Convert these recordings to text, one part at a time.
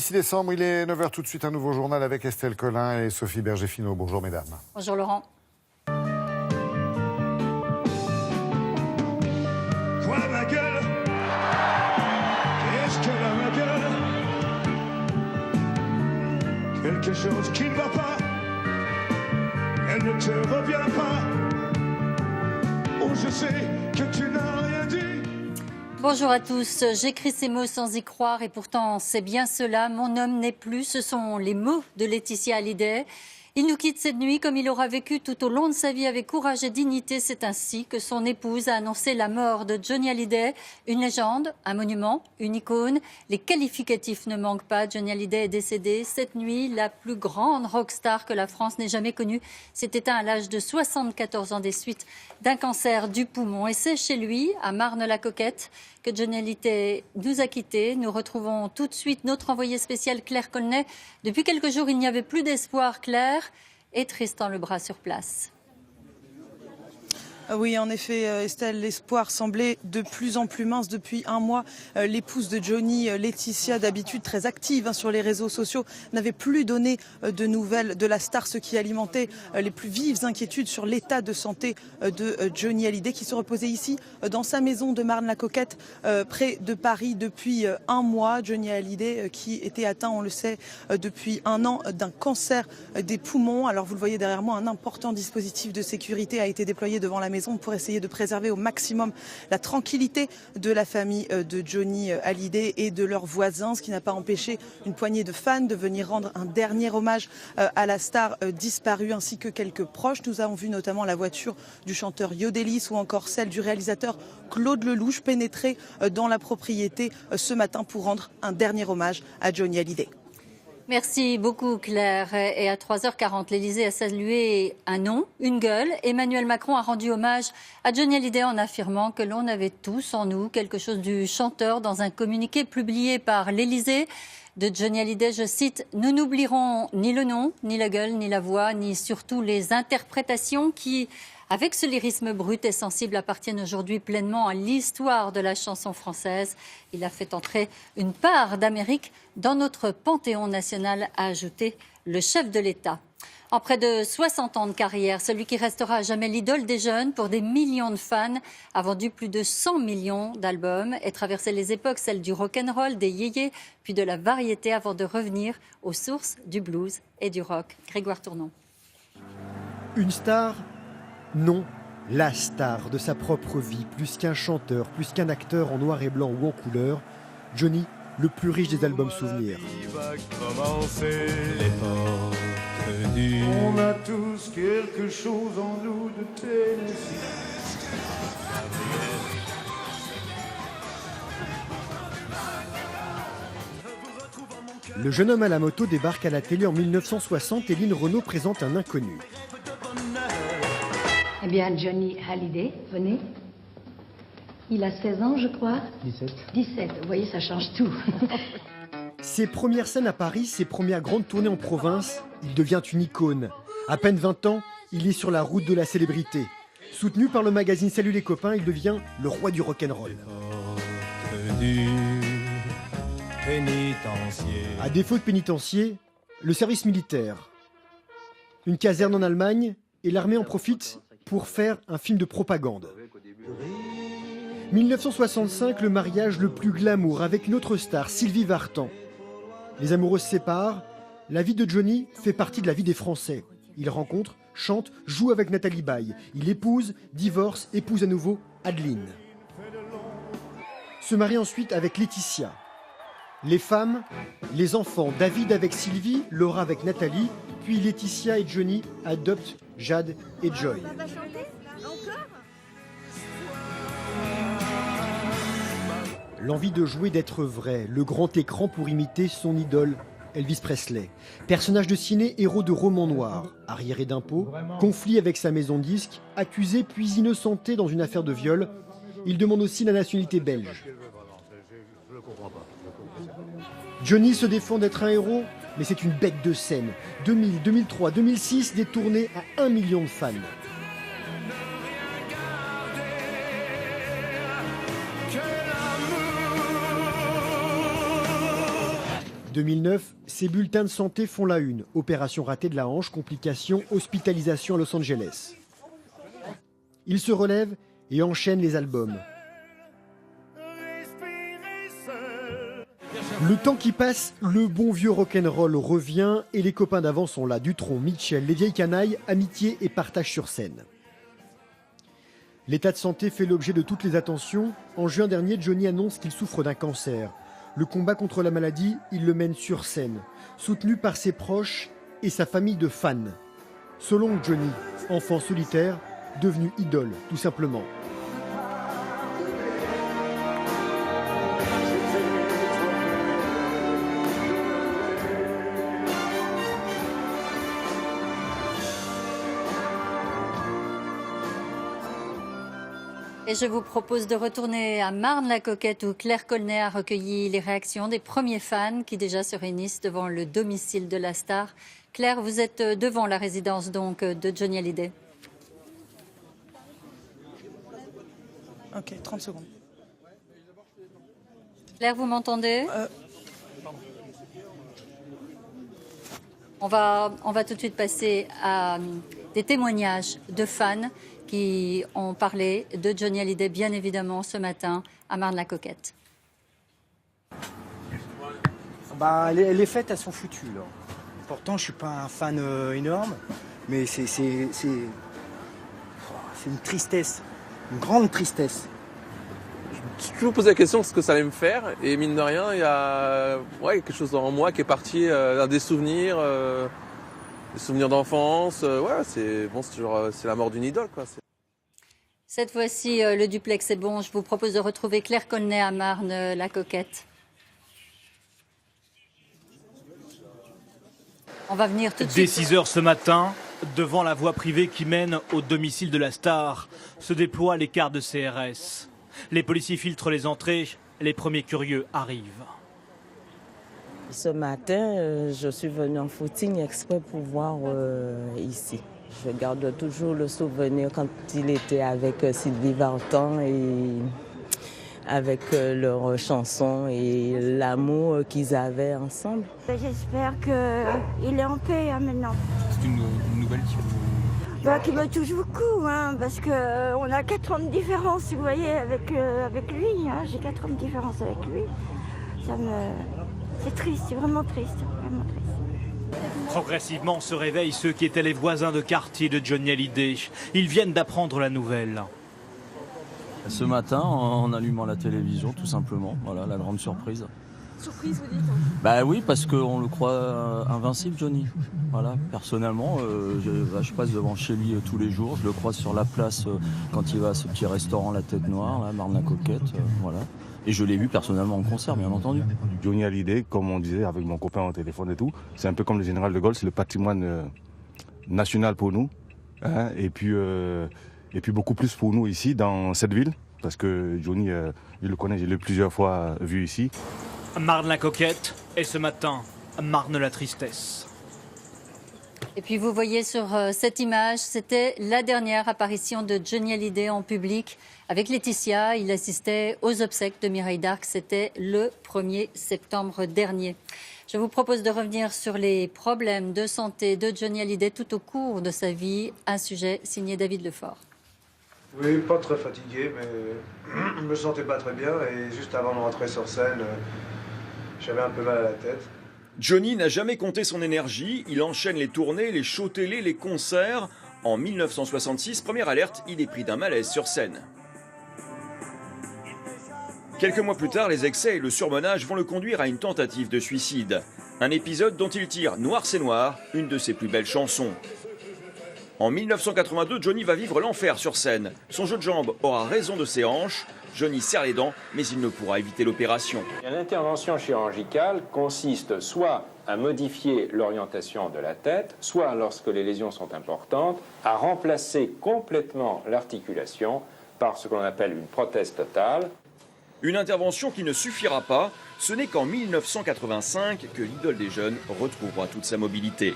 6 décembre, il est 9h tout de suite, un nouveau journal avec Estelle Collin et Sophie Berger-Finot. Bonjour mesdames. Bonjour Laurent. Quoi ma gueule? Qu'est-ce qu'elle a ma gueule? Quelque chose qui ne va pas. Elle ne te revient pas. Oh je sais que tu n'as rien dit. Bonjour à tous. J'écris ces mots sans y croire et pourtant c'est bien cela. Mon homme n'est plus. Ce sont les mots de Laetitia Hallyday. Il nous quitte cette nuit comme il aura vécu tout au long de sa vie avec courage et dignité. C'est ainsi que son épouse a annoncé la mort de Johnny Hallyday. Une légende, un monument, une icône. Les qualificatifs ne manquent pas. Johnny Hallyday est décédé cette nuit. La plus grande rockstar que la France n'ait jamais connue s'est éteint à l'âge de 74 ans des suites d'un cancer du poumon. Et c'est chez lui, à Marne-la-Coquette, que Johnny Hallyday nous a quittés. Nous retrouvons tout de suite notre envoyé spécial Claire Colnet. Depuis quelques jours, il n'y avait plus d'espoir, Claire, et Tristan Lebras sur place. Oui, en effet, Estelle, l'espoir semblait de plus en plus mince depuis un mois. L'épouse de Johnny, Laetitia, d'habitude très active sur les réseaux sociaux, n'avait plus donné de nouvelles de la star, ce qui alimentait les plus vives inquiétudes sur l'état de santé de Johnny Hallyday, qui se reposait ici, dans sa maison de Marne-la-Coquette, près de Paris, depuis un mois. Johnny Hallyday, qui était atteint, on le sait, depuis un an, d'un cancer des poumons. Alors, vous le voyez derrière moi, un important dispositif de sécurité a été déployé devant la maison pour essayer de préserver au maximum la tranquillité de la famille de Johnny Hallyday et de leurs voisins, ce qui n'a pas empêché une poignée de fans de venir rendre un dernier hommage à la star disparue, ainsi que quelques proches. Nous avons vu notamment la voiture du chanteur Yodelis ou encore celle du réalisateur Claude Lelouch pénétrer dans la propriété ce matin pour rendre un dernier hommage à Johnny Hallyday. Merci beaucoup Claire. Et à 3h40, l'Élysée a salué un nom, une gueule. Emmanuel Macron a rendu hommage à Johnny Hallyday en affirmant que l'on avait tous en nous quelque chose du chanteur. Dans un communiqué publié par l'Élysée de Johnny Hallyday, je cite, « Nous n'oublierons ni le nom, ni la gueule, ni la voix, ni surtout les interprétations qui, avec ce lyrisme brut et sensible, appartiennent aujourd'hui pleinement à l'histoire de la chanson française. Il a fait entrer une part d'Amérique dans notre panthéon national », a ajouté le chef de l'État. En près de 60 ans de carrière, celui qui restera à jamais l'idole des jeunes pour des millions de fans a vendu plus de 100 millions d'albums et traversé les époques, celles du rock'n'roll, des yéyés, puis de la variété avant de revenir aux sources du blues et du rock. Grégoire Tournon. Une star ? Non, la star de sa propre vie, plus qu'un chanteur, plus qu'un acteur en noir et blanc ou en couleur, Johnny, le plus riche des albums souvenirs. On a tous quelque chose en nous de Tennessee. Le jeune homme à la moto débarque à la télé en 1960 et Lynn Renaud présente un inconnu. Eh bien, Johnny Hallyday, venez. Il a 16 ans, je crois. 17. Vous voyez, ça change tout. Ses premières scènes à Paris, ses premières grandes tournées en province, il devient une icône. À peine 20 ans, il est sur la route de la célébrité. Soutenu par le magazine Salut les copains, il devient le roi du rock'n'roll. À défaut de pénitencier, le service militaire. Une caserne en Allemagne et l'armée en profite pour faire un film de propagande. 1965, le mariage le plus glamour avec une autre star, Sylvie Vartan. Les amoureux se séparent. La vie de Johnny fait partie de la vie des Français. Il rencontre, chante, joue avec Nathalie Baye. Il épouse, divorce, épouse à nouveau Adeline. Se marie ensuite avec Laetitia. Les femmes, les enfants, David avec Sylvie, Laura avec Nathalie, puis Laetitia et Johnny adoptent Jade et Joy. L'envie de jouer, d'être vrai, le grand écran pour imiter son idole, Elvis Presley. Personnage de ciné, héros de romans noirs, arriéré d'impôts, conflit avec sa maison de disques, accusé puis innocenté dans une affaire de viol. Il demande aussi la nationalité belge. Johnny se défend d'être un héros, mais c'est une bête de scène. 2000, 2003, 2006, des tournées à 1 million de fans. 2009, ses bulletins de santé font la une. Opération ratée de la hanche, complications, hospitalisation à Los Angeles. Il se relève et enchaîne les albums. Le temps qui passe, le bon vieux rock'n'roll revient et les copains d'avant sont là. Dutronc, Mitchell, les vieilles canailles, amitié et partage sur scène. L'état de santé fait l'objet de toutes les attentions. En juin dernier, Johnny annonce qu'il souffre d'un cancer. Le combat contre la maladie, il le mène sur scène, soutenu par ses proches et sa famille de fans. Selon Johnny, enfant solitaire, devenu idole, tout simplement. Et je vous propose de retourner à Marne-la-Coquette où Claire Colnet a recueilli les réactions des premiers fans qui déjà se réunissent devant le domicile de la star. Claire, vous êtes devant la résidence donc de Johnny Hallyday. Ok, 30 secondes. Claire, vous m'entendez ? On va tout de suite passer à des témoignages de fans qui ont parlé de Johnny Hallyday, bien évidemment, ce matin à Marne-la-Coquette. Les fêtes, elles sont foutues, là. Pourtant, je suis pas un fan énorme, mais c'est une tristesse, une grande tristesse. Je me suis toujours posé la question de ce que ça allait me faire, et mine de rien, il y a quelque chose en moi qui est parti, des souvenirs d'enfance. C'est la mort d'une idole, quoi. Cette fois-ci, le duplex est bon. Je vous propose de retrouver Claire Colnet à Marne-la-Coquette. On va venir tout de suite. Dès 6 h ce matin, devant la voie privée qui mène au domicile de la star, se déploient les cars de CRS. Les policiers filtrent les entrées, les premiers curieux arrivent. Ce matin, je suis venue en footing exprès pour voir ici. Je garde toujours le souvenir quand il était avec Sylvie Vartan et avec leurs chansons et l'amour qu'ils avaient ensemble. J'espère qu'il est en paix maintenant. C'est une nouvelle qui me touche beaucoup, parce qu'on a 4 ans de différence, vous voyez, avec lui. J'ai 4 ans de différence avec lui. C'est triste, c'est vraiment triste, vraiment triste. Progressivement se réveillent ceux qui étaient les voisins de quartier de Johnny Hallyday. Ils viennent d'apprendre la nouvelle. Ce matin, en allumant la télévision, tout simplement, voilà, la grande surprise. Surprise, vous dites ? Bah oui, parce qu'on le croit invincible, Johnny. Voilà, personnellement, je passe devant chez lui tous les jours. Je le croise sur la place quand il va à ce petit restaurant La Tête Noire, là, Marne-la-Coquette, voilà. Et je l'ai vu personnellement en concert, bien entendu. Johnny Hallyday, comme on disait avec mon copain au téléphone et tout, c'est un peu comme le général de Gaulle, c'est le patrimoine national pour nous. Hein, et puis beaucoup plus pour nous ici, dans cette ville. Parce que Johnny, je le connais, je l'ai plusieurs fois vu ici. Marne-la-Coquette et ce matin, Marne-la-Tristesse. Et puis vous voyez sur cette image, c'était la dernière apparition de Johnny Hallyday en public avec Laetitia. Il assistait aux obsèques de Mireille d'Arc. C'était le 1er septembre dernier. Je vous propose de revenir sur les problèmes de santé de Johnny Hallyday tout au cours de sa vie. Un sujet signé David Lefort. Oui, pas très fatigué, mais je me sentais pas très bien. Et juste avant de rentrer sur scène, j'avais un peu mal à la tête. Johnny n'a jamais compté son énergie, il enchaîne les tournées, les shows télé, les concerts. En 1966, première alerte, il est pris d'un malaise sur scène. Quelques mois plus tard, les excès et le surmenage vont le conduire à une tentative de suicide. Un épisode dont il tire Noir c'est noir, une de ses plus belles chansons. En 1982, Johnny va vivre l'enfer sur scène. Son jeu de jambes aura raison de ses hanches. Johnny serre les dents, mais il ne pourra éviter l'opération. L'intervention chirurgicale consiste soit à modifier l'orientation de la tête, soit, lorsque les lésions sont importantes, à remplacer complètement l'articulation par ce qu'on appelle une prothèse totale. Une intervention qui ne suffira pas. Ce n'est qu'en 1985 que l'idole des jeunes retrouvera toute sa mobilité.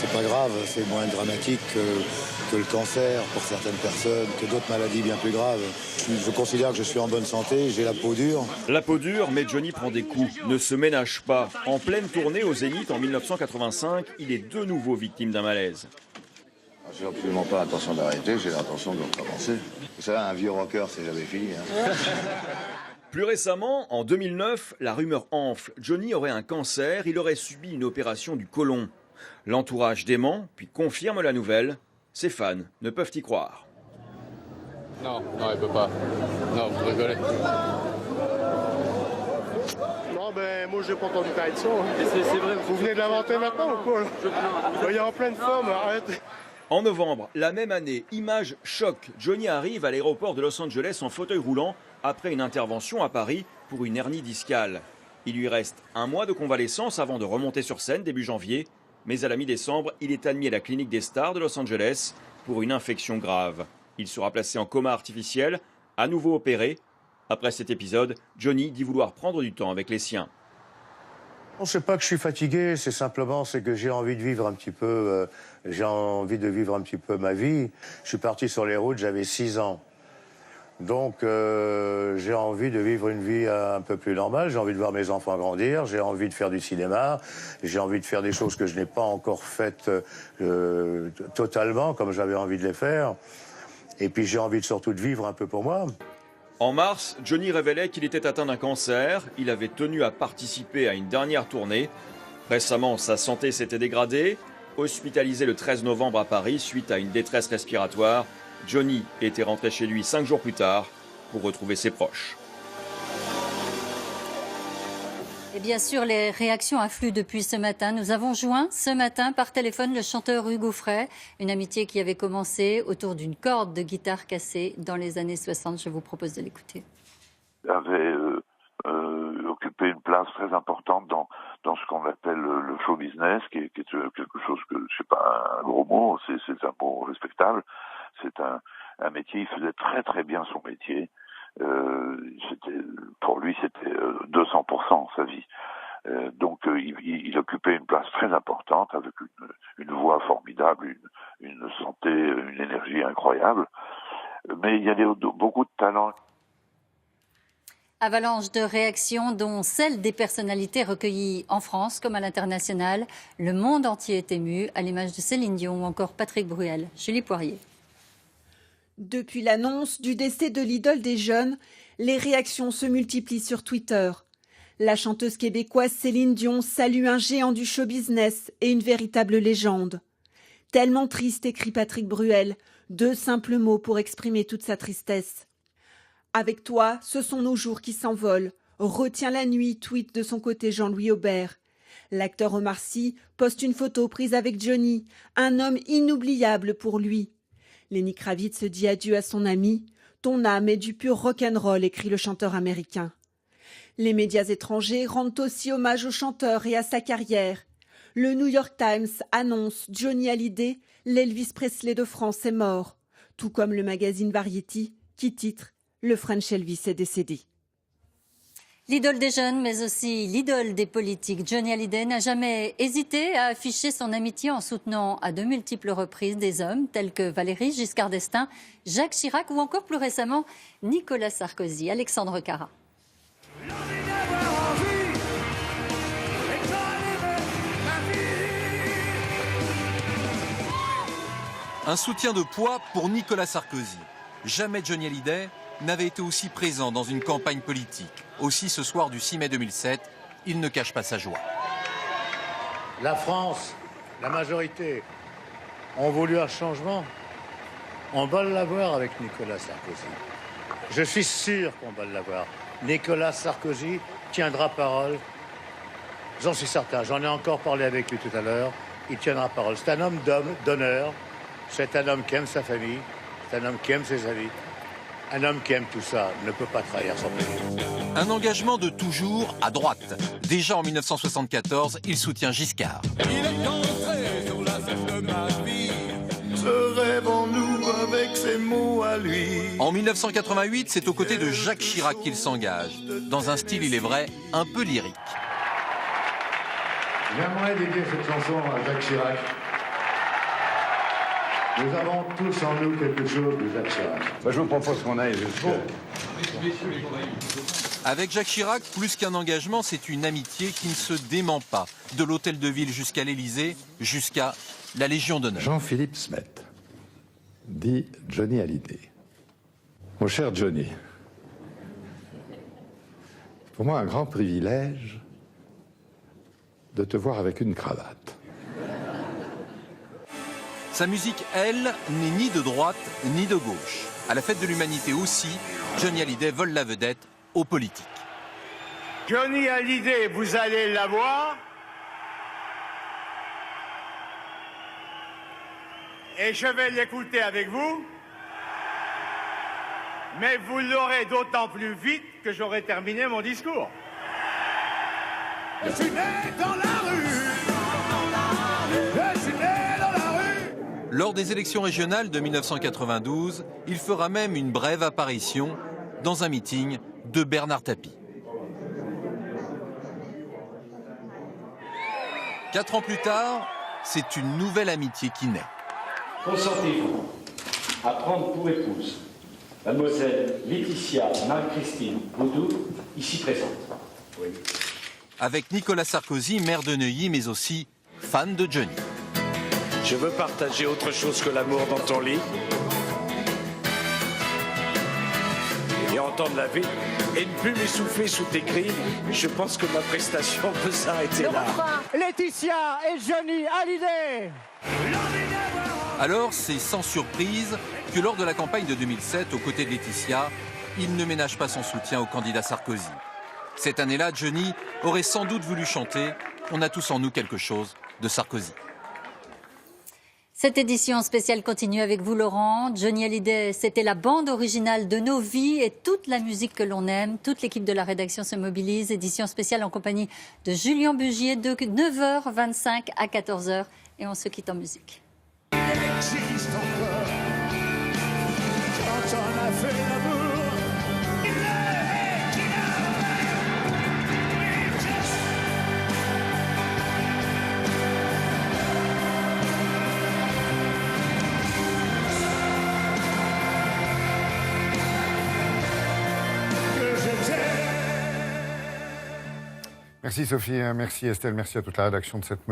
c'est pas grave, c'est moins dramatique que le cancer pour certaines personnes, que d'autres maladies bien plus graves. Je considère que je suis en bonne santé, j'ai la peau dure. La peau dure, mais Johnny prend des coups, ne se ménage pas. En pleine tournée au Zénith en 1985, il est de nouveau victime d'un malaise. J'ai absolument pas l'intention d'arrêter, j'ai l'intention de recommencer. Vous savez, un vieux rocker, c'est jamais fini. Hein. Plus récemment, en 2009, la rumeur enfle. Johnny aurait un cancer, il aurait subi une opération du côlon. L'entourage dément, puis confirme la nouvelle. Ses fans ne peuvent y croire. Non, il peut pas. Non, vous rigolez. Non, moi, j'ai pas entendu parler de ça. Hein. C'est vrai. Vous venez de l'inventer maintenant ou quoi? Il est en pleine forme, arrête. En novembre, la même année, image choc. Johnny arrive à l'aéroport de Los Angeles en fauteuil roulant après une intervention à Paris pour une hernie discale. Il lui reste un mois de convalescence avant de remonter sur scène début janvier. Mais à la mi-décembre, il est admis à la clinique des stars de Los Angeles pour une infection grave. Il sera placé en coma artificiel, à nouveau opéré. Après cet épisode, Johnny dit vouloir prendre du temps avec les siens. On sait pas que je suis fatigué, c'est que j'ai envie de vivre un petit peu, ma vie. Je suis parti sur les routes, j'avais 6 ans. Donc j'ai envie de vivre une vie un peu plus normale, j'ai envie de voir mes enfants grandir, j'ai envie de faire du cinéma, j'ai envie de faire des choses que je n'ai pas encore faites totalement comme j'avais envie de les faire. Et puis j'ai envie surtout de vivre un peu pour moi. En mars, Johnny révélait qu'il était atteint d'un cancer. Il avait tenu à participer à une dernière tournée. Récemment, sa santé s'était dégradée. Hospitalisé le 13 novembre à Paris suite à une détresse respiratoire, Johnny était rentré chez lui 5 jours plus tard pour retrouver ses proches. Et bien sûr, les réactions affluent depuis ce matin. Nous avons joint ce matin par téléphone le chanteur Hugo Frey, une amitié qui avait commencé autour d'une corde de guitare cassée dans les années 60. Je vous propose de l'écouter. Il avait occupé une place très importante dans ce qu'on appelle le show business, qui est quelque chose que, je sais pas, un gros mot, c'est un mot respectable. C'est un métier, il faisait très très bien son métier. Pour lui, c'était 200% sa vie. Donc, il occupait une place très importante avec une voix formidable, une santé, une énergie incroyable. Mais il y avait beaucoup de talent. Avalanche de réactions, dont celle des personnalités recueillies en France comme à l'international. Le monde entier est ému, à l'image de Céline Dion ou encore Patrick Bruel. Julie Poirier. Depuis l'annonce du décès de l'idole des jeunes, les réactions se multiplient sur Twitter. La chanteuse québécoise Céline Dion salue un géant du show business et une véritable légende. Tellement triste, écrit Patrick Bruel, 2 simples mots pour exprimer toute sa tristesse. Avec toi, ce sont nos jours qui s'envolent. Retiens la nuit, tweet de son côté Jean-Louis Aubert. L'acteur Omar Sy poste une photo prise avec Johnny, un homme inoubliable pour lui. Lenny Kravitz se dit adieu à son ami. Ton âme est du pur rock'n'roll, écrit le chanteur américain. Les médias étrangers rendent aussi hommage au chanteur et à sa carrière. Le New York Times annonce Johnny Hallyday, l'Elvis Presley de France est mort. Tout comme le magazine Variety qui titre Le French Elvis est décédé. L'idole des jeunes, mais aussi l'idole des politiques, Johnny Hallyday n'a jamais hésité à afficher son amitié en soutenant à de multiples reprises des hommes tels que Valéry Giscard d'Estaing, Jacques Chirac ou encore plus récemment Nicolas Sarkozy. Alexandre Cara. Un soutien de poids pour Nicolas Sarkozy. Jamais Johnny Hallyday n'avait été aussi présent dans une campagne politique. Aussi, ce soir du 6 mai 2007, il ne cache pas sa joie. La France, la majorité, ont voulu un changement. On va l'avoir avec Nicolas Sarkozy. Je suis sûr qu'on va l'avoir. Nicolas Sarkozy tiendra parole. J'en suis certain. J'en ai encore parlé avec lui tout à l'heure. Il tiendra parole. C'est un homme d'honneur. C'est un homme qui aime sa famille. C'est un homme qui aime ses amis. Un homme qui aime tout ça ne peut pas trahir son pays. Un engagement de toujours à droite. Déjà en 1974, il soutient Giscard. Il est entré sur la scène de ma vie. Ce rêve en nous avec ses mots à lui. En 1988, c'est aux côtés de Jacques Chirac qu'il s'engage. Dans un style, il est vrai, un peu lyrique. J'aimerais dédier cette chanson à Jacques Chirac. Nous avons tous en nous quelque chose de Jacques Chirac. Je vous propose qu'on aille jusqu'à... Avec Jacques Chirac, plus qu'un engagement, c'est une amitié qui ne se dément pas. De l'hôtel de ville jusqu'à l'Élysée, jusqu'à la Légion d'honneur. Jean-Philippe Smet, dit Johnny Hallyday. Mon cher Johnny, pour moi un grand privilège de te voir avec une cravate. Sa musique, elle, n'est ni de droite ni de gauche. À la fête de l'humanité aussi, Johnny Hallyday vole la vedette aux politiques. Johnny Hallyday, vous allez la voir. Et je vais l'écouter avec vous. Mais vous l'aurez d'autant plus vite que j'aurai terminé mon discours. Je suis né dans la rue. Je suis né dans la rue. Lors des élections régionales de 1992, il fera même une brève apparition dans un meeting de Bernard Tapie. 4 ans plus tard, c'est une nouvelle amitié qui naît. Consentez-vous à prendre pour épouse Mademoiselle Laetitia Marie-Christine Baudou, ici présente. Oui. Avec Nicolas Sarkozy, maire de Neuilly, mais aussi fan de Johnny. Je veux partager autre chose que l'amour dans ton lit. Et entendre la vie. Et ne plus m'essouffler sous tes cris. Je pense que ma prestation peut s'arrêter là. Laetitia et Johnny Hallyday. Alors, c'est sans surprise que lors de la campagne de 2007, aux côtés de Laetitia, il ne ménage pas son soutien au candidat Sarkozy. Cette année-là, Johnny aurait sans doute voulu chanter « On a tous en nous quelque chose » de Sarkozy. Cette édition spéciale continue avec vous, Laurent. Johnny Hallyday, c'était la bande originale de nos vies et toute la musique que l'on aime. Toute l'équipe de la rédaction se mobilise. Édition spéciale en compagnie de Julien Bugier de 9h25 à 14h. Et on se quitte en musique. Existe encore quand on a fait l'amour. Merci Sophie, merci Estelle, merci à toute la rédaction de cette